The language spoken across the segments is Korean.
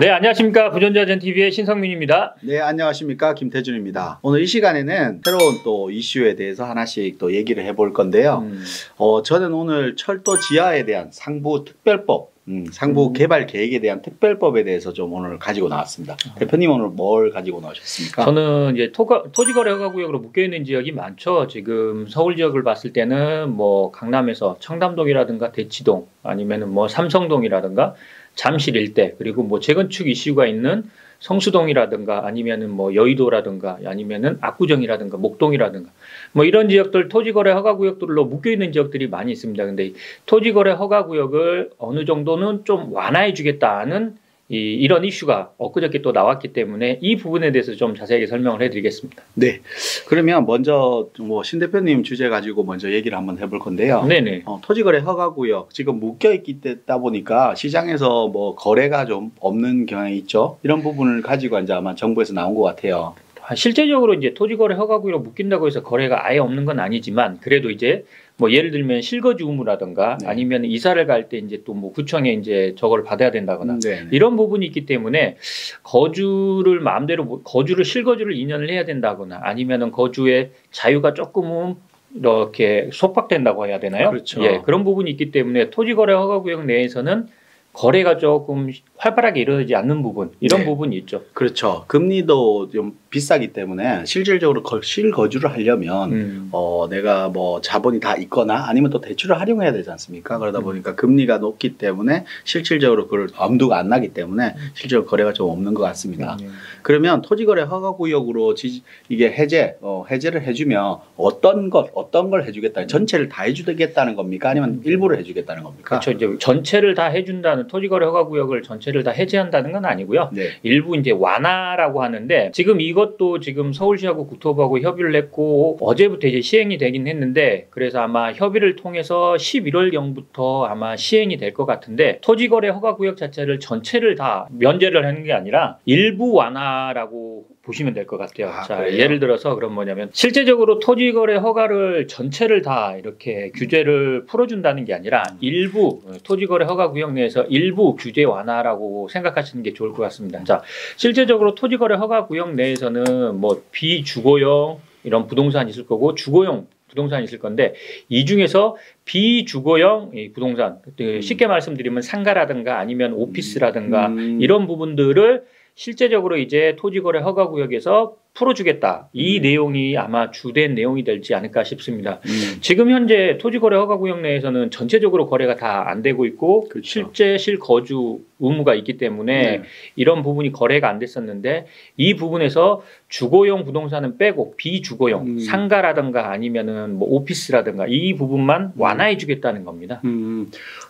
네, 안녕하십니까. 부전자전TV의 신성민입니다. 네, 안녕하십니까. 김태준입니다. 오늘 이 시간에는 새로운 또 이슈에 대해서 하나씩 또 얘기를 해볼 건데요. 저는 오늘 철도 지하에 대한 상부 특별법, 상부 개발 계획에 대한 특별법에 대해서 좀 오늘 가지고 나왔습니다. 대표님 오늘 뭘 가지고 나오셨습니까? 저는 이제 토지거래 허가구역으로 묶여있는 지역이 많죠. 지금 서울 지역을 봤을 때는 뭐 강남에서 청담동이라든가 대치동 아니면은 뭐 삼성동이라든가 잠실 일대, 그리고 뭐 재건축 이슈가 있는 성수동이라든가 아니면은 뭐 여의도라든가 아니면은 압구정이라든가 목동이라든가 뭐 이런 지역들 토지거래 허가구역들로 묶여있는 지역들이 많이 있습니다. 근데 토지거래 허가구역을 어느 정도는 좀 완화해 주겠다는 이런 이슈가 엊그저께 또 나왔기 때문에 이 부분에 대해서 좀 자세하게 설명을 해드리겠습니다. 네, 그러면 먼저 뭐 신 대표님 주제 가지고 먼저 얘기를 한번 해볼 건데요. 네네. 토지거래 허가구역 지금 묶여있다 보니까 시장에서 뭐 거래가 좀 없는 경향이 있죠. 이런 부분을 가지고 이제 아마 정부에서 나온 것 같아요. 실제적으로 이제 토지거래 허가구역으로 묶인다고 해서 거래가 아예 없는 건 아니지만, 그래도 이제 뭐 예를 들면 실거주 의무라든가 네. 아니면 이사를 갈 때 이제 또 뭐 구청에 이제 저걸 받아야 된다거나 이런 부분이 있기 때문에 거주를 마음대로 거주를 실거주를 2년을 해야 된다거나 아니면은 거주의 자유가 조금은 이렇게 속박된다고 해야 되나요? 그렇죠. 예, 그런 부분이 있기 때문에 토지거래 허가구역 내에서는 거래가 조금 활발하게 이루어지지 않는 부분, 이런 네. 부분이 있죠. 그렇죠. 금리도 좀 비싸기 때문에 실질적으로 실거주를 하려면 내가 뭐 자본이 다 있거나 아니면 또 대출을 활용해야 되지 않습니까? 그러다 보니까 금리가 높기 때문에 실질적으로 그걸 엄두가 안 나기 때문에 실제로 거래가 좀 없는 것 같습니다. 그러면 토지거래 허가구역으로 이게 해제를 해주면 어떤 걸 해주겠다? 전체를 다 해주겠다는 겁니까? 아니면 일부를 해주겠다는 겁니까? 그렇죠. 이제 전체를 다 해준다는 토지거래 허가구역을 전체를 다 해제한다는 건 아니고요. 네. 일부 이제 완화라고 하는데 지금 이것도 지금 서울시하고 국토부하고 협의를 했고 어제부터 이제 시행이 되긴 했는데 그래서 아마 협의를 통해서 11월경부터 아마 시행이 될 것 같은데 토지거래 허가구역 자체를 전체를 다 면제를 하는 게 아니라 일부 완화라고 보시면 될 것 같아요. 자, 그래요? 예를 들어서 그럼 뭐냐면 실제적으로 토지거래 허가를 전체를 다 이렇게 규제를 풀어준다는 게 아니라 일부 토지거래 허가구역 내에서 일부 규제 완화라고 생각하시는 게 좋을 것 같습니다. 자, 실제적으로 토지거래 허가구역 내에서는 뭐 비주거용 이런 부동산이 있을 거고 주거용 부동산이 있을 건데 이 중에서 비주거용 부동산 쉽게 말씀드리면 상가라든가 아니면 오피스라든가 이런 부분들을 실제적으로 이제 토지거래 허가구역에서 풀어주겠다. 이 내용이 아마 주된 내용이 될지 않을까 싶습니다. 지금 현재 토지거래 허가구역 내에서는 전체적으로 거래가 다 안 되고 있고 그렇죠. 실제 실거주 의무가 있기 때문에 이런 부분이 거래가 안 됐었는데 이 부분에서 주거용 부동산은 빼고 비주거용 상가라든가 아니면은 뭐 오피스라든가 이 부분만 완화해 주겠다는 겁니다.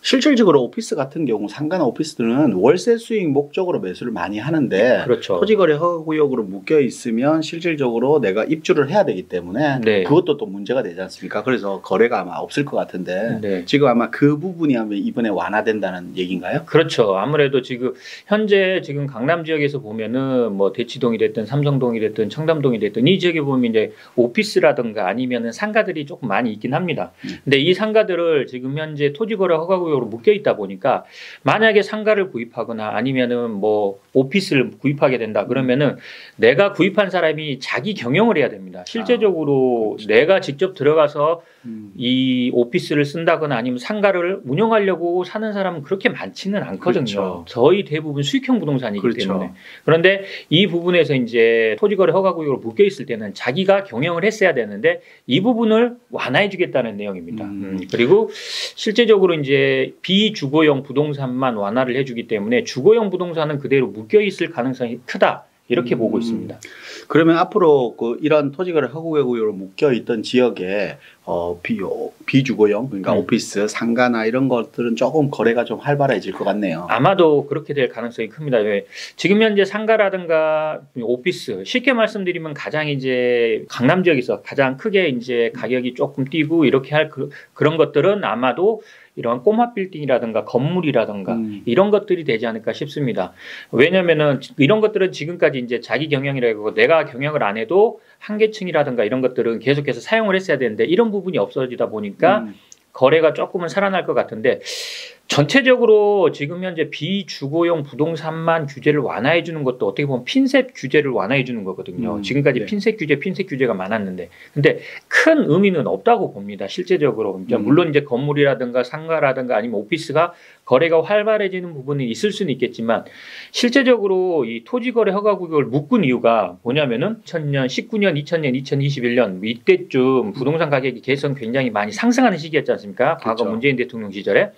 실질적으로 오피스 같은 경우 상가나 오피스들은 월세 수익 목적으로 매수를 많이 하는데 그렇죠. 토지거래 허가구역으로 묶여 있으면 실질적으로 내가 입주를 해야 되기 때문에 네. 그것도 또 문제가 되지 않습니까? 그래서 거래가 아마 없을 것 같은데 네. 지금 아마 그 부분이 이번에 완화된다는 얘기인가요? 그렇죠. 아무래도 지금 현재 지금 강남 지역에서 보면은 뭐 대치동이 됐든 삼성동이 됐든 청담동이 됐든 이 지역에 보면 이제 오피스라든가 아니면은 상가들이 조금 많이 있긴 합니다. 근데 이 상가들을 지금 현재 토지거래 허가구역으로 묶여 있다 보니까 만약에 상가를 구입하거나 아니면은 뭐 오피스를 구입하게 된다 그러면은 내가 구입한 사람이 자기 경영을 해야 됩니다. 실제적으로 내가 직접 들어가서 이 오피스를 쓴다거나 아니면 상가를 운영하려고 사는 사람은 그렇게 많지는 않거든요. 그렇죠. 거의 대부분 수익형 부동산이기 그렇죠. 때문에. 그런데 이 부분에서 이제 토지거래 허가구역으로 묶여 있을 때는 자기가 경영을 했어야 되는데 이 부분을 완화해 주겠다는 내용입니다. 그리고 실제적으로 이제 비주거용 부동산만 완화를 해주기 때문에 주거용 부동산은 그대로 묶여 있을 가능성이 크다. 이렇게 보고 있습니다. 그러면 앞으로 이런 토지거래 허가구역으로 묶여 있던 지역에 비주거용 그러니까 오피스, 상가나 이런 것들은 조금 거래가 좀 활발해질 것 같네요. 아마도 그렇게 될 가능성이 큽니다. 왜? 지금 현재 상가라든가 오피스 쉽게 말씀드리면 가장 이제 강남 지역에서 가장 크게 이제 가격이 조금 뛰고 이렇게 할 그런 것들은 아마도 이런 꼬마 빌딩이라든가 건물이라든가 이런 것들이 되지 않을까 싶습니다. 왜냐면은 이런 것들은 지금까지 이제 자기 경영이라고 내가 경영을 안 해도 한계층이라든가 이런 것들은 계속해서 사용을 했어야 되는데 이런 부분이 없어지다 보니까 거래가 조금은 살아날 것 같은데 전체적으로 지금 현재 비주거용 부동산만 규제를 완화해 주는 것도 어떻게 보면 핀셋 규제를 완화해 주는 거거든요. 지금까지 네. 핀셋 규제가 많았는데, 근데 큰 의미는 없다고 봅니다. 실제적으로. 물론 이제 건물이라든가 상가라든가 아니면 오피스가 거래가 활발해지는 부분이 있을 수는 있겠지만, 실제적으로 이 토지거래 허가구역을 묶은 이유가 뭐냐면은 2000년, 19년, 2000년, 2021년 이때쯤 부동산 가격이 계속 굉장히 많이 상승하는 시기였지 않습니까? 과거 그렇죠. 문재인 대통령 시절에.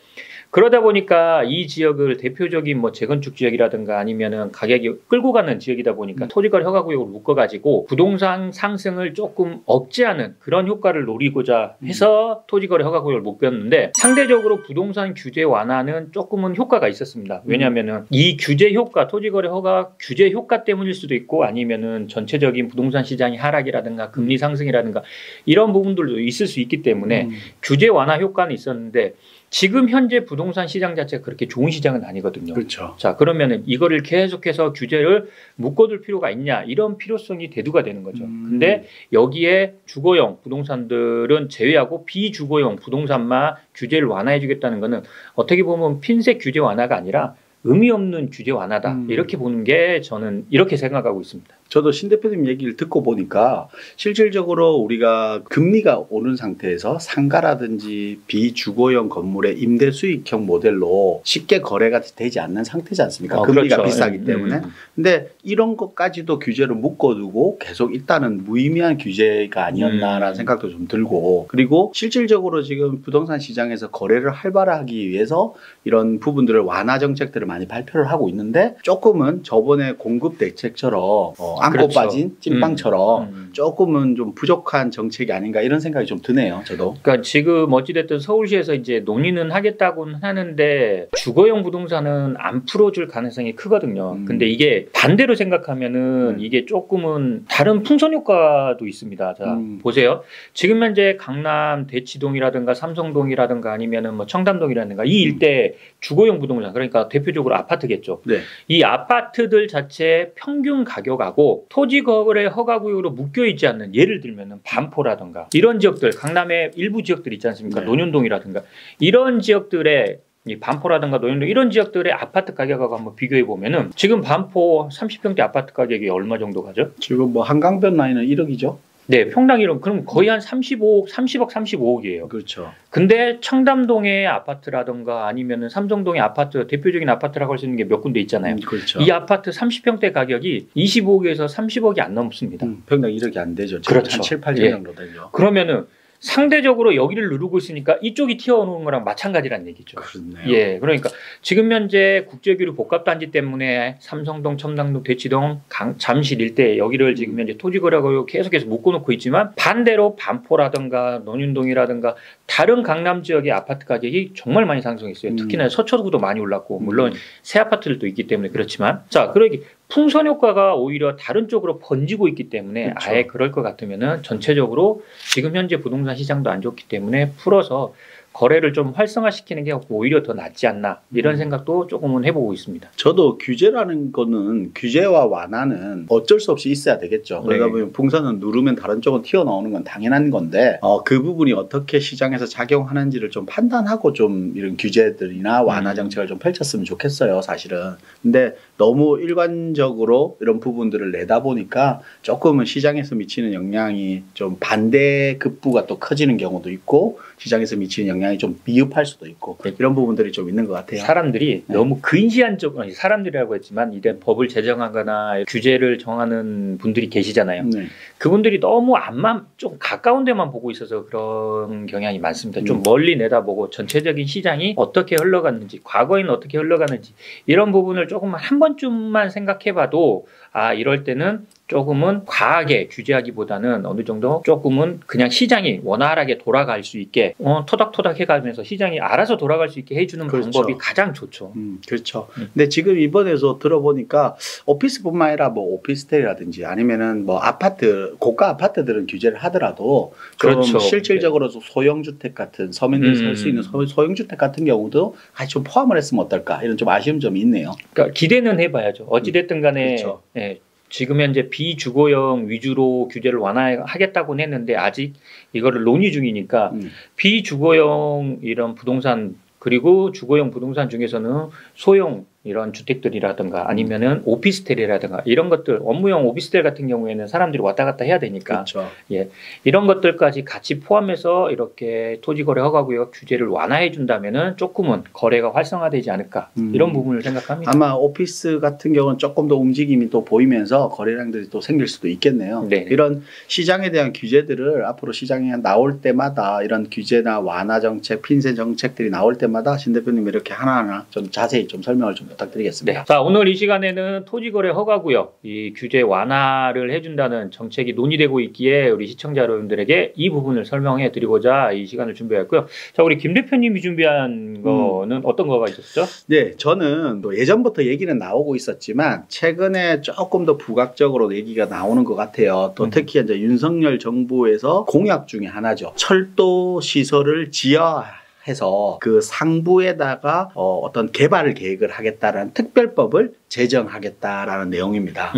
그러다 보니까 이 지역을 대표적인 뭐 재건축 지역이라든가 아니면은 가격이 끌고 가는 지역이다 보니까 토지거래 허가구역을 묶어가지고 부동산 상승을 조금 억제하는 그런 효과를 노리고자 해서 토지거래 허가구역을 묶었는데, 상대적으로 부동산 규제 완화는 조금은 효과가 있었습니다. 왜냐하면은 이 규제 효과, 토지거래 허가 규제 효과 때문일 수도 있고, 아니면은 전체적인 부동산 시장의 하락이라든가 금리 상승이라든가 이런 부분들도 있을 수 있기 때문에 규제 완화 효과는 있었는데, 지금 현재 부동산 시장 자체가 그렇게 좋은 시장은 아니거든요. 그렇죠. 자, 그러면은 이거를 계속해서 규제를 묶어둘 필요가 있냐, 이런 필요성이 대두가 되는 거죠. 근데 여기에 주거용 부동산들은 제외하고 비주거용 부동산만 규제를 완화해 주겠다는 거는 어떻게 보면 핀셋 규제 완화가 아니라 의미 없는 규제 완화다. 이렇게 보는 게 저는 이렇게 생각하고 있습니다. 저도 신 대표님 얘기를 듣고 보니까 실질적으로 우리가 금리가 오른 상태에서 상가라든지 비주거용 건물의 임대 수익형 모델로 쉽게 거래가 되지 않는 상태지 않습니까? 금리가 그렇죠. 비싸기 때문에. 근데 이런 것까지도 규제를 묶어두고 계속 있다는 무의미한 규제가 아니었나라는 생각도 좀 들고, 그리고 실질적으로 지금 부동산 시장에서 거래를 활발하기 위해서 이런 부분들을 완화 정책들을 많이 발표를 하고 있는데, 조금은 저번에 공급 대책처럼 안고 그렇죠. 빠진 찐빵처럼 조금은 좀 부족한 정책이 아닌가 이런 생각이 좀 드네요. 저도. 그러니까 지금 어찌됐든 서울시에서 이제 논의는 하겠다고는 하는데 주거용 부동산은 안 풀어줄 가능성이 크거든요. 근데 이게 반대로 생각하면은 이게 조금은 다른 풍선 효과도 있습니다. 자, 보세요. 지금 현재 강남 대치동이라든가 삼성동이라든가 아니면은 뭐 청담동이라든가 이 일대 주거용 부동산, 그러니까 대표적으로 아파트겠죠. 네. 이 아파트들 자체 평균 가격하고 토지거래 허가구역으로 묶여있지 않는, 예를 들면 반포라든가 이런 지역들, 강남의 일부 지역들 있지 않습니까? 네. 논현동이라든가 이런 지역들의 이 반포라든가 논현동 이런 지역들의 아파트 가격하고 한번 비교해 보면은 지금 반포 30평대 아파트 가격이 얼마 정도 가죠? 지금 뭐 한강변 라인은 1억이죠? 네, 평당 1억. 그럼 거의 한 30억, 35억이에요. 그렇죠. 근데 청담동의 아파트라든가 아니면은 삼성동의 아파트, 대표적인 아파트라고 할 수 있는 게 몇 군데 있잖아요. 그렇죠. 이 아파트 30평대 가격이 25억에서 30억이 안 넘습니다. 평당 1억이 안 되죠. 그렇죠. 한 7, 8년 정도 되죠. 그러면은 상대적으로 여기를 누르고 있으니까 이쪽이 튀어오는 거랑 마찬가지란 얘기죠. 그렇네요. 예, 그러니까 지금 현재 국제교류 복합단지 때문에 삼성동, 첨당동, 대치동, 잠실 일대 여기를 지금 현재 토지거래구역 계속해서 묶어놓고 있지만, 반대로 반포라든가 논현동이라든가 다른 강남 지역의 아파트 가격이 정말 많이 상승했어요. 특히나 서초구도 많이 올랐고, 물론 새 아파트들도 있기 때문에 그렇지만, 자, 그러기 풍선 효과가 오히려 다른 쪽으로 번지고 있기 때문에 그렇죠. 아예 그럴 것 같으면은 전체적으로 지금 현재 부동산 시장도 안 좋기 때문에 풀어서 거래를 좀 활성화시키는 게 오히려 더 낫지 않나, 이런 생각도 조금은 해보고 있습니다. 저도 규제라는 거는, 규제와 완화는 어쩔 수 없이 있어야 되겠죠. 그러다 보면 풍선은 누르면 다른 쪽은 튀어나오는 건 당연한 건데, 그 부분이 어떻게 시장에서 작용하는지를 좀 판단하고 좀 이런 규제들이나 완화 정책을 좀 펼쳤으면 좋겠어요, 사실은. 근데 너무 일관적으로 이런 부분들을 내다 보니까 조금은 시장에서 미치는 영향이 좀 반대급부가 또 커지는 경우도 있고, 시장에서 미치는 영향이 좀 미흡할 수도 있고, 이런 부분들이 좀 있는 것 같아요. 사람들이 너무 근시안적으로, 사람들이라고 했지만 이런 법을 제정하거나 규제를 정하는 분들이 계시잖아요. 그분들이 너무 앞만 좀 가까운 데만 보고 있어서 그런 경향이 많습니다. 좀 멀리 내다보고 전체적인 시장이 어떻게 흘러갔는지, 과거에는 어떻게 흘러가는지 이런 부분을 조금만 한 번쯤만 생각해봐도, 아, 이럴 때는 조금은 과하게 규제하기보다는 어느 정도 조금은 그냥 시장이 원활하게 돌아갈 수 있게 토닥토닥 해가면서 시장이 알아서 돌아갈 수 있게 해주는 방법이 가장 좋죠. 그렇죠. 근데 지금 이번에서 들어보니까 오피스뿐만 아니라 뭐 오피스텔이라든지 아니면은 뭐 아파트, 고가 아파트들은 규제를 하더라도 좀 실질적으로 소형주택 같은, 서민들이 살 수 있는 소형주택 같은 경우도 좀 포함을 했으면 어떨까, 이런 좀 아쉬운 점이 있네요. 그러니까 기대는 해봐야죠. 어찌됐든 간에 그렇죠. 예, 지금 현재 비주거용 위주로 규제를 완화하겠다고는 했는데 아직 이거를 논의 중이니까 비주거용 이런 부동산 그리고 주거용 부동산 중에서는 소형 이런 주택들이라든가 아니면은 오피스텔이라든가 이런 것들 업무용 오피스텔 같은 경우에는 사람들이 왔다 갔다 해야 되니까 그렇죠. 예, 이런 것들까지 같이 포함해서 이렇게 토지거래 허가구역 규제를 완화해 준다면은 조금은 거래가 활성화되지 않을까 이런 부분을 생각합니다. 아마 오피스 같은 경우는 조금 더 움직임이 또 보이면서 거래량들이 또 생길 수도 있겠네요. 네네. 이런 시장에 대한 규제들을 앞으로 시장에 나올 때마다 이런 규제나 완화 정책, 핀세 정책들이 나올 때마다 신 대표님 이렇게 하나하나 좀 자세히 좀 설명을 좀 부탁드리겠습니다. 네. 자, 오늘 이 시간에는 토지거래 허가구역 이 규제 완화를 해준다는 정책이 논의되고 있기에 우리 시청자 여러분들에게 이 부분을 설명해 드리고자 이 시간을 준비했고요. 자, 우리 김 대표님이 준비한 거는 어떤 거가 있었죠? 네, 저는 또 예전부터 얘기는 나오고 있었지만 최근에 조금 더 부각적으로 얘기가 나오는 것 같아요. 또 특히 이제 윤석열 정부에서 공약 중에 하나죠. 철도 시설을 지하해서 그 상부에다가 어떤 개발 계획을 하겠다라는 특별법을 제정하겠다라는 내용입니다.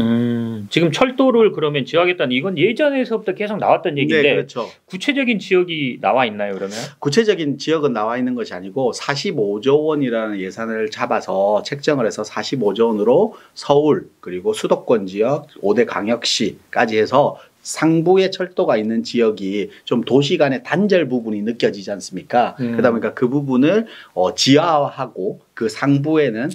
지금 철도를 그러면 지어하겠다는 이건 예전에서부터 계속 나왔던 얘기인데 네, 그렇죠. 구체적인 지역이 나와 있나요, 그러면? 구체적인 지역은 나와 있는 것이 아니고 45조 원이라는 예산을 잡아서 책정을 해서 45조 원으로 서울 그리고 수도권 지역 5대 광역시까지 해서 상부에 철도가 있는 지역이 좀 도시 간의 단절 부분이 느껴지지 않습니까? 그러다 보니까 그 부분을 지하화하고 그 상부에는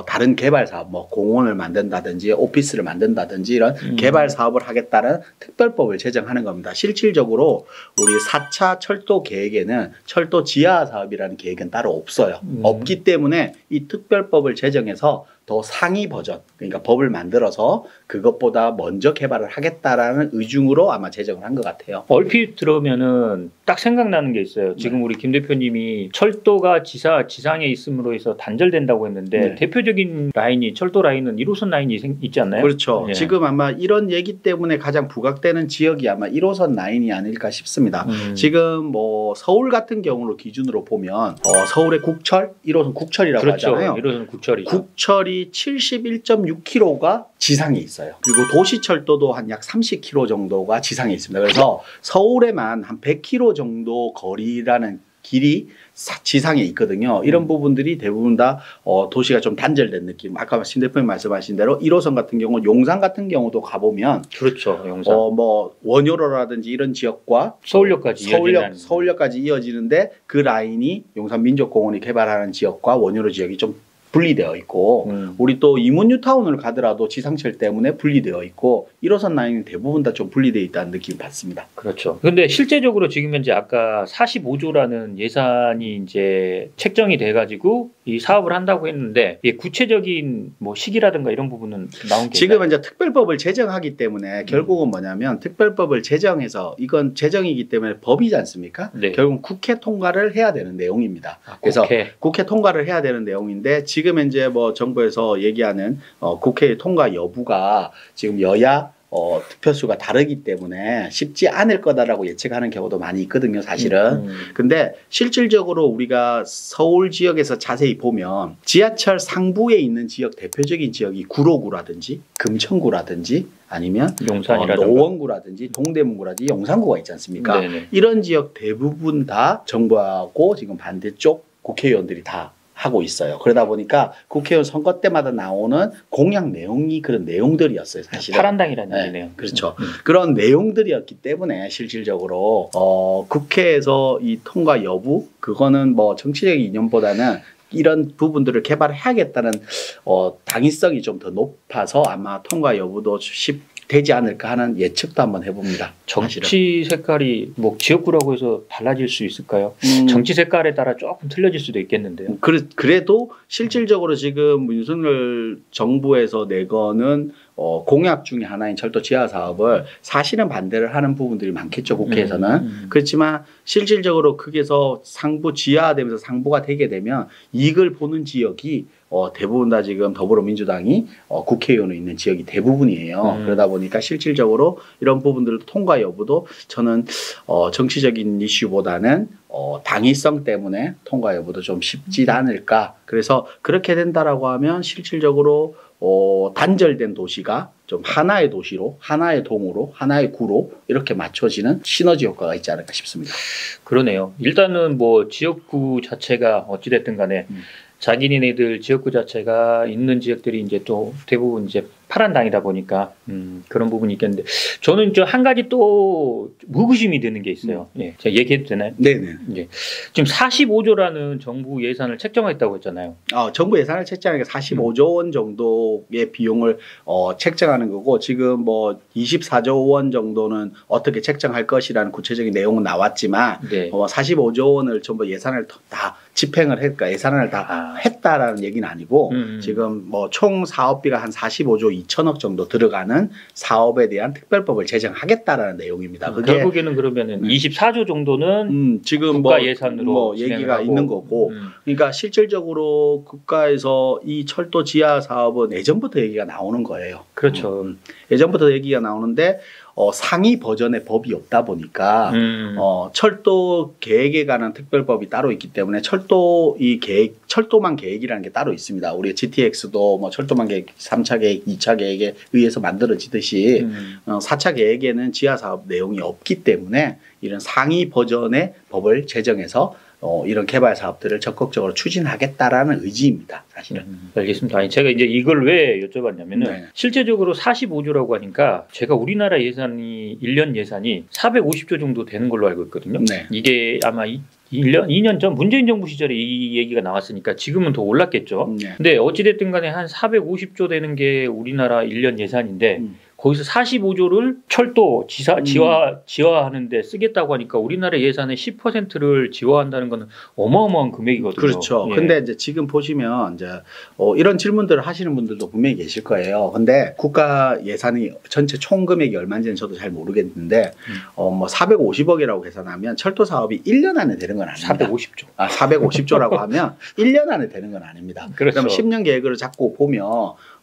다른 개발 사업, 뭐 공원을 만든다든지 오피스를 만든다든지 이런 개발 사업을 하겠다는 특별법을 제정하는 겁니다. 실질적으로 우리 4차 철도 계획에는 철도 지하 사업이라는 계획은 따로 없어요. 없기 때문에 이 특별법을 제정해서 더 상위 버전, 그러니까 법을 만들어서 그것보다 먼저 개발을 하겠다라는 의중으로 아마 제정을 한 것 같아요. 얼핏 들으면은 딱 생각나는 게 있어요. 지금 우리 김 대표님이 철도가 지상에 있음으로 해서 단절된다고 했는데 대표적인 라인이 철도 라인은 1호선 라인이 있지 않나요? 그렇죠. 예. 지금 아마 이런 얘기 때문에 가장 부각되는 지역이 아마 1호선 라인이 아닐까 싶습니다. 지금 뭐 서울 같은 경우를 기준으로 보면 서울의 국철, 1호선 국철이라고 그렇죠. 하잖아요. 1호선 국철이죠. 국철이 71.6km가 지상에 있어요. 그리고 도시철도도 한 약 30km 정도가 지상에 있습니다. 그래서 서울에만 한 100km 정도 거리라는 길이 지상에 있거든요. 이런 부분들이 대부분 다 도시가 좀 단절된 느낌. 아까 신 대표님 말씀하신 대로 1호선 같은 경우, 용산 같은 경우도 가보면 그렇죠. 용산. 뭐 원효로라든지 이런 지역과 서울역까지 이어지는데 그 라인이 용산 민족공원이 개발하는 지역과 원효로 지역이 좀 분리되어 있고 우리 또 이문뉴타운을 가더라도 지상철 때문에 분리되어 있고 1호선 라인은 대부분 다 좀 분리되어 있다는 느낌을 받습니다. 그렇죠. 근데 실제적으로 지금 현재 아까 45조라는 예산이 이제 책정이 돼가지고 이 사업을 한다고 했는데 구체적인 뭐 시기라든가 이런 부분은 나온 게 지금 이제 특별법을 제정하기 때문에 결국은 뭐냐면 특별법을 제정해서 이건 제정이기 때문에 법이지 않습니까? 네. 결국 국회 통과를 해야 되는 내용입니다. 그래서 국회 통과를 해야 되는 내용인데 지금 이제 뭐 정부에서 얘기하는 국회 통과 여부가 지금 여야 득표수가 다르기 때문에 쉽지 않을 거다라고 예측하는 경우도 많이 있거든요, 사실은. 근데 실질적으로 우리가 서울 지역에서 자세히 보면 지하철 상부에 있는 지역, 대표적인 지역이 구로구라든지 금천구라든지 아니면 노원구라든지 동대문구라든지 용산구가 있지 않습니까? 네네. 이런 지역 대부분 다 정부하고 지금 반대쪽 국회의원들이 다 하고 있어요. 그러다 보니까 국회의원 선거 때마다 나오는 공약 내용이 그런 내용들이었어요, 사실은. 파란당이라는 얘기네요. 그렇죠. 그런 내용들이었기 때문에 실질적으로 국회에서 이 통과 여부, 그거는 뭐 정치적인 이념보다는 이런 부분들을 개발해야겠다는 당위성이 좀 더 높아서 아마 통과 여부도 되지 않을까 하는 예측도 한번 해봅니다. 정치 색깔이 뭐 지역구라고 해서 달라질 수 있을까요? 정치 색깔에 따라 조금 틀려질 수도 있겠는데요. 그래도 실질적으로 지금 윤석열 정부에서 내거는 공약 중에 하나인 철도 지하 사업을 사실은 반대를 하는 부분들이 많겠죠, 국회에서는. 그렇지만 실질적으로 거기서 상부 지하되면서 상부가 되게 되면 이익을 보는 지역이 대부분 다 지금 더불어민주당이 국회의원에 있는 지역이 대부분이에요. 그러다 보니까 실질적으로 이런 부분들 통과 여부도 저는 정치적인 이슈보다는 당위성 때문에 통과 여부도 좀 쉽지 않을까. 그래서 그렇게 된다라고 하면 실질적으로 단절된 도시가 좀 하나의 도시로, 하나의 동으로, 하나의 구로 이렇게 맞춰지는 시너지 효과가 있지 않을까 싶습니다. 그러네요. 일단은 뭐 지역구 자체가 어찌됐든 간에 자기네들 지역구 자체가 있는 지역들이 이제 또 대부분 이제 파란당이다 보니까 그런 부분이 있겠는데 저는 저 한 가지 또 의구심이 드는 게 있어요. 예, 제가 얘기해도 되나요? 네네. 예, 지금 45조라는 정부 예산을 책정했다고 했잖아요. 정부 예산을 책정하는 게 45조 원 정도의 비용을 책정하는 거고 지금 뭐 24조 원 정도는 어떻게 책정할 것이라는 구체적인 내용은 나왔지만 네. 45조 원을 전부 예산을 다 집행을 했까 예산을 다 했다라는 얘기는 아니고 지금 뭐 총 사업비가 한 45조 2천억 정도 들어가는 사업에 대한 특별법을 제정하겠다라는 내용입니다. 그게 결국에는 그러면은 24조 정도는 지금 국가 예산으로 얘기가 하고. 있는 거고, 그러니까 실질적으로 국가에서 이 철도 지하 사업은 예전부터 얘기가 나오는 거예요. 그렇죠. 예전부터 얘기가 나오는데 상위 버전의 법이 없다 보니까 철도 계획에 관한 특별법이 따로 있기 때문에 철도만 계획이라는 게 따로 있습니다. 우리 GTX도 뭐 철도만 계획 3차 계획, 2차 계획에 의해서 만들어지듯이 4차 계획에는 지하 사업 내용이 없기 때문에 이런 상위 버전의 법을 제정해서 이런 개발 사업들을 적극적으로 추진하겠다라는 의지입니다, 사실은. 알겠습니다. 아니, 제가 이제 이걸 왜 여쭤봤냐면은 네. 실제적으로 45조라고 하니까 제가 우리나라 예산이 1년 예산이 450조 정도 되는 걸로 알고 있거든요. 네. 이게 아마 2년 전 문재인 정부 시절에 이 얘기가 나왔으니까 지금은 더 올랐겠죠. 네. 근데 어찌됐든 간에 한 450조 되는 게 우리나라 1년 예산인데 거기서 45조를 철도 지화하는데 쓰겠다고 하니까 우리나라 예산의 10%를 지화한다는 것은 어마어마한 금액이거든요. 그렇죠. 예. 근데 이제 지금 보시면 이제 이런 질문들을 하시는 분들도 분명히 계실 거예요. 근데 국가 예산이 전체 총 금액이 얼마인지는 저도 잘 모르겠는데 뭐 450억이라고 계산하면 철도 사업이 1년 안에 되는 건 아닙니다. 450조. 450조라고 하면 1년 안에 되는 건 아닙니다. 그렇죠. 그럼 10년 계획을 잡고 보면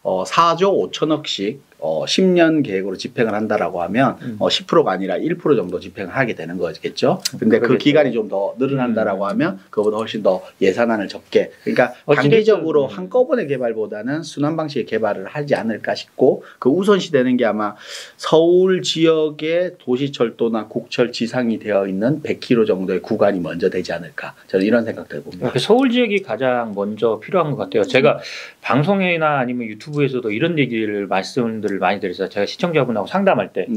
4조 5천억씩 10년 계획으로 집행을 한다라고 하면 10%가 아니라 1% 정도 집행을 하게 되는 거겠죠. 근데 그 기간이 좀 더 늘어난다라고 하면 그거보다 훨씬 더 예산안을 적게, 그러니까 단기적으로 한꺼번에 개발보다는 순환 방식의 개발을 하지 않을까 싶고, 그 우선시 되는 게 아마 서울 지역의 도시철도나 국철 지상이 되어 있는 100km 정도의 구간이 먼저 되지 않을까, 저는 이런 생각들을 봅니다. 서울 지역이 가장 먼저 필요한 것 같아요. 제가 방송이나 아니면 유튜브에서도 이런 얘기를 말씀들을 많이 드려서 제가 시청자분하고 상담할 때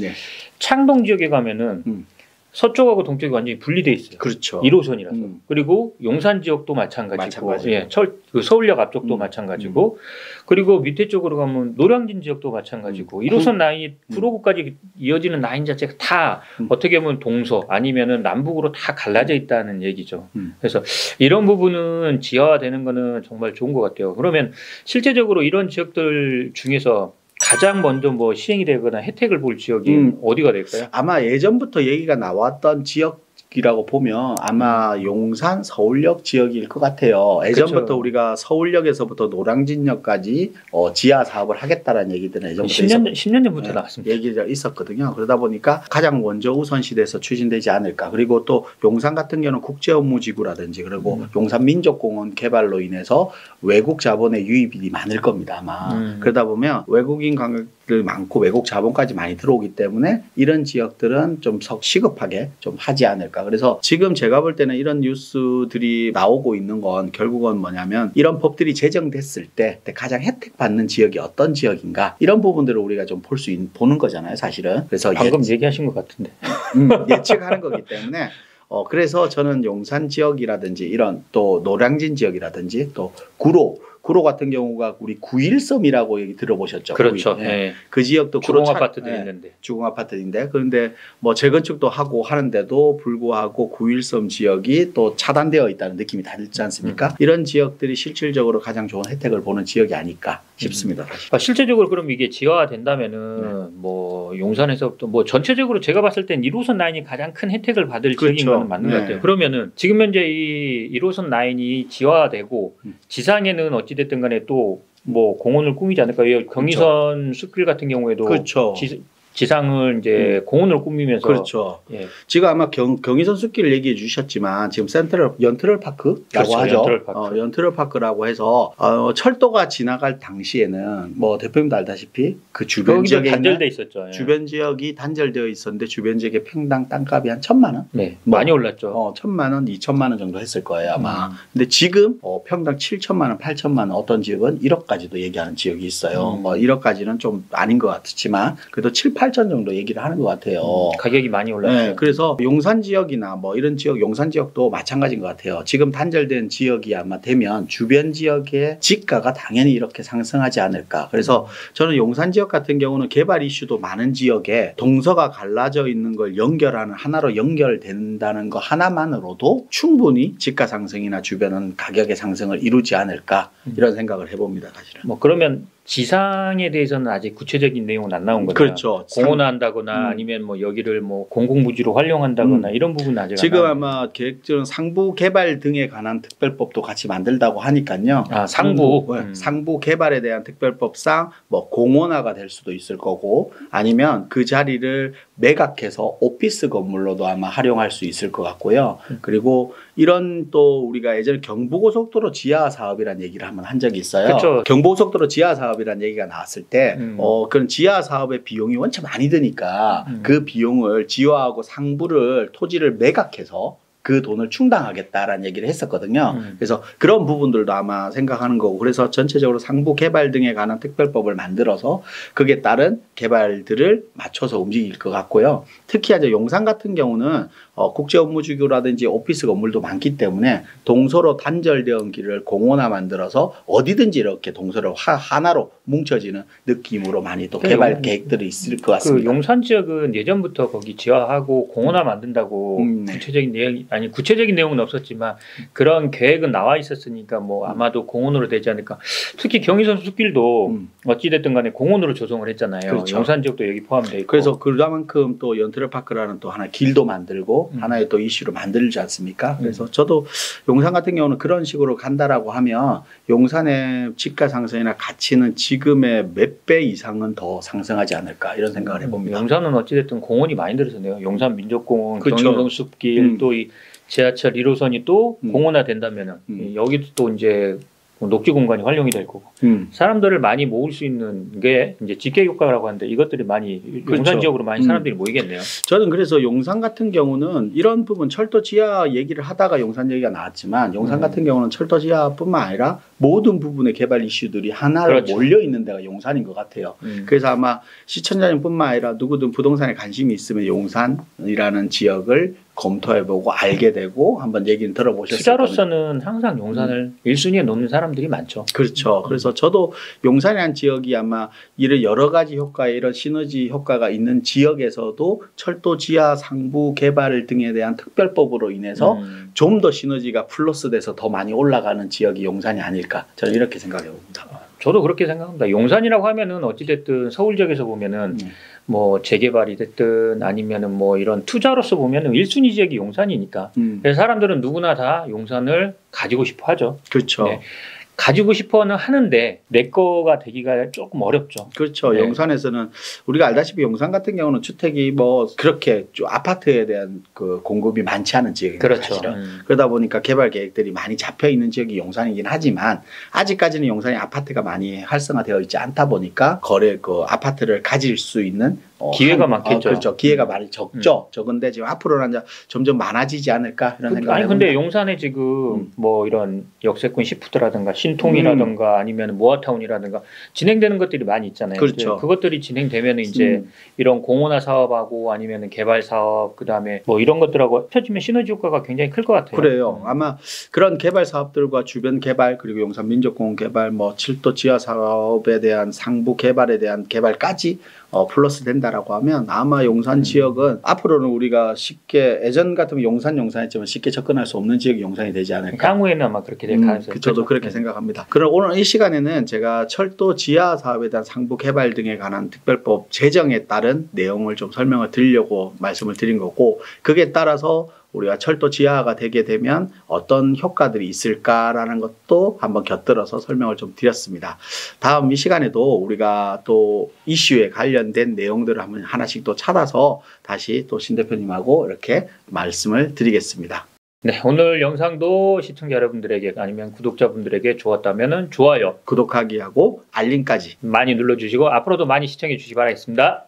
창동 지역에 가면은 서쪽하고 동쪽이 완전히 분리돼 있어요. 그렇죠. 1호선이라서. 그리고 용산 지역도 마찬가지고, 예, 그 서울역 앞쪽도 마찬가지고, 그리고 밑에 쪽으로 가면 노량진 지역도 마찬가지고, 1호선 라인이 구로구까지 이어지는 라인 자체가 다 어떻게 보면 동서 아니면은 남북으로 다 갈라져 있다는 얘기죠. 그래서 이런 부분은 지하화되는 거는 정말 좋은 것 같아요. 그러면 실제적으로 이런 지역들 중에서 가장 먼저 뭐 시행이 되거나 혜택을 볼 지역이 어디가 될까요? 아마 예전부터 얘기가 나왔던 지역이라고 보면 아마 용산, 서울역 지역일 것 같아요. 예전부터 그렇죠. 우리가 서울역에서부터 노량진역까지 지하 사업을 하겠다라는 얘기들은 예전부터 10년 전부터 나왔습니다. 얘기가 있었거든요. 그러다 보니까 가장 먼저 우선시돼서 추진되지 않을까. 그리고 또 용산 같은 경우는 국제업무지구라든지 그리고 용산 민족공원 개발로 인해서 외국 자본의 유입이 많을 겁니다. 아마. 그러다 보면 외국인 관객들 많고 외국 자본까지 많이 들어오기 때문에 이런 지역들은 좀 시급하게 좀 하지 않을까. 그래서 지금 제가 볼 때는 이런 뉴스들이 나오고 있는 건 결국은 뭐냐면 이런 법들이 제정됐을 때 가장 혜택 받는 지역이 어떤 지역인가, 이런 부분들을 우리가 좀 보는 거잖아요, 사실은. 그래서 방금 얘기하신 것 같은데 예측하는 거기 때문에 그래서 저는 용산 지역이라든지 이런 또 노량진 지역이라든지 또 구로 같은 경우가 우리 9.1섬이라고 얘기 들어보셨죠? 그렇죠. 네. 그 지역도 주공 아파트들이 있는데. 주공 아파트인데, 그런데 뭐 재건축도 하고 하는데도 불구하고 9.1섬 지역이 또 차단되어 있다는 느낌이 들지 않습니까? 이런 지역들이 실질적으로 가장 좋은 혜택을 보는 지역이 아닐까 싶습니다. 실제적으로 그럼 이게 지화된다면은 뭐 용산에서부터 뭐 전체적으로 제가 봤을 땐 1호선 라인이 가장 큰 혜택을 받을 그렇죠. 지역인 건 맞는 것 같아요. 그러면은 지금 현재 이 1호선 라인이 지화되고 지상에는 어찌됐든 간에 또 뭐 공원을 꾸미지 않을까. 경의선 숲길 같은 경우에도 그렇죠. 지상을 이제 공원으로 꾸미면서 그렇죠. 예. 지금 아마 경의선 숲길을 얘기해 주셨지만 지금 연트럴 파크라고 그렇죠, 하죠. 연트럴 연트럴 파크라고 해서 철도가 지나갈 당시에는 뭐 대표님도 알다시피 그 주변 지역에 단절돼 있었죠. 예. 주변 지역이 단절되어 있었는데 주변 지역의 평당 땅값이 한 1,000만 원? 네, 많이 올랐죠. 1,000만 원, 2,000만 원 정도 했을 거예요 아마. 근데 지금 평당 7,000만 원, 8,000만 원, 어떤 지역은 1억까지도 얘기하는 지역이 있어요. 뭐 1억까지는 좀 아닌 것 같지만 그래도 7, 8천 정도 얘기를 하는 것 같아요. 가격이 많이 올랐죠. 네, 그래서 용산 지역이나 뭐 이런 지역, 용산 지역도 마찬가지인 것 같아요. 지금 단절된 지역이 아마 되면 주변 지역의 지가가 당연히 이렇게 상승하지 않을까. 그래서 저는 용산 지역 같은 경우는 개발 이슈도 많은 지역에 동서가 갈라져 있는 걸 연결하는 하나로 연결된다는 거 하나만으로도 충분히 지가 상승이나 주변은 가격의 상승을 이루지 않을까 이런 생각을 해봅니다, 사실은. 뭐 그러면 지상에 대해서는 아직 구체적인 내용은 안 나온 거죠. 그렇죠. 공원화한다거나 아니면 뭐 여기를 뭐 공공부지로 활용한다거나 이런 부분은 아직 지금 아마 계획적으로 상부 개발 등에 관한 특별법도 같이 만들다고 하니까요. 상부 개발에 대한 특별법상 뭐 공원화가 될 수도 있을 거고 아니면 그 자리를 매각해서 오피스 건물로도 아마 활용할 수 있을 것 같고요. 그리고 이런 또 우리가 예전에 경부고속도로 지하 사업이라는 얘기를 한번 한 적이 있어요. 그렇죠. 경부고속도로 지하 사업이라는 얘기가 나왔을 때 그런 지하 사업의 비용이 원체 많이 드니까 그 비용을 지하하고 상부를 토지를 매각해서 그 돈을 충당하겠다라는 얘기를 했었거든요. 그래서 그런 부분들도 아마 생각하는 거고 그래서 전체적으로 상부 개발 등에 관한 특별법을 만들어서 그게 따른 개발들을 맞춰서 움직일 것 같고요. 특히 이제 용산 같은 경우는 국제업무주교라든지 오피스 건물도 많기 때문에 동서로 단절된 길을 공원화 만들어서 어디든지 이렇게 동서로 하나로 뭉쳐지는 느낌으로 많이 또 개발 계획들이 있을 것 같습니다. 그 용산 지역은 예전부터 거기 지하하고 공원화 만든다고 구체적인 내용은 없었지만 그런 계획은 나와 있었으니까 뭐 아마도 공원으로 되지 않을까. 특히 경의선 숲길도 어찌됐든 간에 공원으로 조성을 했잖아요. 그렇죠. 용산 지역도 여기 포함되어 있고. 그래서 그만큼 또 연트럴 파크라는 또 하나 길도 만들고 하나의 또 이슈로 만들지 않습니까? 그래서 저도 용산 같은 경우는 그런 식으로 간다라고 하면 용산의 집가 상승이나 가치는 지금의 몇 배 이상은 더 상승하지 않을까 이런 생각을 해봅니다. 용산은 어찌됐든 공원이 많이 들어서네요. 용산 민족공원, 그렇죠. 경의선 숲길 또 이 지하철 1호선이 또 공원화 된다면은 여기도 또 이제 녹지 공간이 활용이 될 거고 사람들을 많이 모을 수 있는 게 이제 직계 효과라고 하는데 이것들이 많이 그렇죠. 용산 지역으로 많이 사람들이 모이겠네요. 저는 그래서 용산 같은 경우는 이런 부분 철도 지하 얘기를 하다가 용산 얘기가 나왔지만 용산 같은 경우는 철도 지하뿐만 아니라 모든 부분의 개발 이슈들이 하나로 그렇죠. 몰려 있는 데가 용산인 것 같아요. 그래서 아마 시청자님뿐만 아니라 누구든 부동산에 관심이 있으면 용산이라는 지역을 검토해보고 알게 되고 한번 얘기는 들어보셨을 투자로서는 겁니다. 항상 용산을 1순위에 놓는 사람들이 많죠. 그렇죠. 그래서 저도 용산이라는 지역이 아마 이런 여러 가지 효과에 이런 시너지 효과가 있는 지역에서도 철도 지하 상부 개발 등에 대한 특별법으로 인해서 좀 더 시너지가 플러스돼서 더 많이 올라가는 지역이 용산이 아닐까 저는 이렇게 생각해 봅니다. 저도 그렇게 생각합니다. 용산이라고 하면은 어찌됐든 서울 지역에서 보면은 뭐 재개발이 됐든 아니면은 뭐 이런 투자로서 보면은 1순위 지역이 용산이니까 그래서 사람들은 누구나 다 용산을 가지고 싶어 하죠. 그렇죠. 네. 가지고 싶어는 하는데 내 거가 되기가 조금 어렵죠. 그렇죠. 네. 용산에서는 우리가 알다시피 용산 같은 경우는 주택이 뭐 그렇게 아파트에 대한 그 공급이 많지 않은 지역입니다. 그렇죠. 사실은. 그러다 보니까 개발 계획들이 많이 잡혀 있는 지역이 용산이긴 하지만 아직까지는 용산이 아파트가 많이 활성화되어 있지 않다 보니까 그 아파트를 가질 수 있는 기회가 많겠죠. 그렇죠. 기회가 많이 적죠. 적은데 지금 앞으로는 이제 점점 많아지지 않을까 이런 생각이 아니 근데 용산에 지금 뭐 이런 역세권 시프트라든가 신통이라든가 아니면 모아타운이라든가 진행되는 것들이 많이 있잖아요. 그렇죠. 그것들이 진행되면 이제 이런 공원화 사업하고 아니면 개발 사업 그다음에 뭐 이런 것들하고 합쳐지면 시너지 효과가 굉장히 클 것 같아요. 그래요. 아마 그런 개발 사업들과 주변 개발 그리고 용산 민족공원 개발 뭐 철도 지하 사업에 대한 상부 개발에 대한 개발까지 플러스 된다라고 하면 아마 용산 지역은 앞으로는 우리가 쉽게 예전 같으면 용산했지만 쉽게 접근할 수 없는 지역이 용산이 되지 않을까. 향후에는 아마 그렇게 될 가능성이 저도 그렇게 생각합니다. 그럼 오늘 이 시간에는 제가 철도 지하 사업에 대한 상부 개발 등에 관한 특별법 제정에 따른 내용을 좀 설명을 드리려고 말씀을 드린 거고 그게 따라서 우리가 철도 지하화가 되게 되면 어떤 효과들이 있을까라는 것도 한번 곁들여서 설명을 좀 드렸습니다. 다음 이 시간에도 우리가 또 이슈에 관련된 내용들을 한번 하나씩 또 찾아서 다시 또 신 대표님하고 이렇게 말씀을 드리겠습니다. 네, 오늘 영상도 시청자 여러분들에게 아니면 구독자분들에게 좋았다면 좋아요, 구독하기하고 알림까지 많이 눌러주시고 앞으로도 많이 시청해 주시기 바라겠습니다.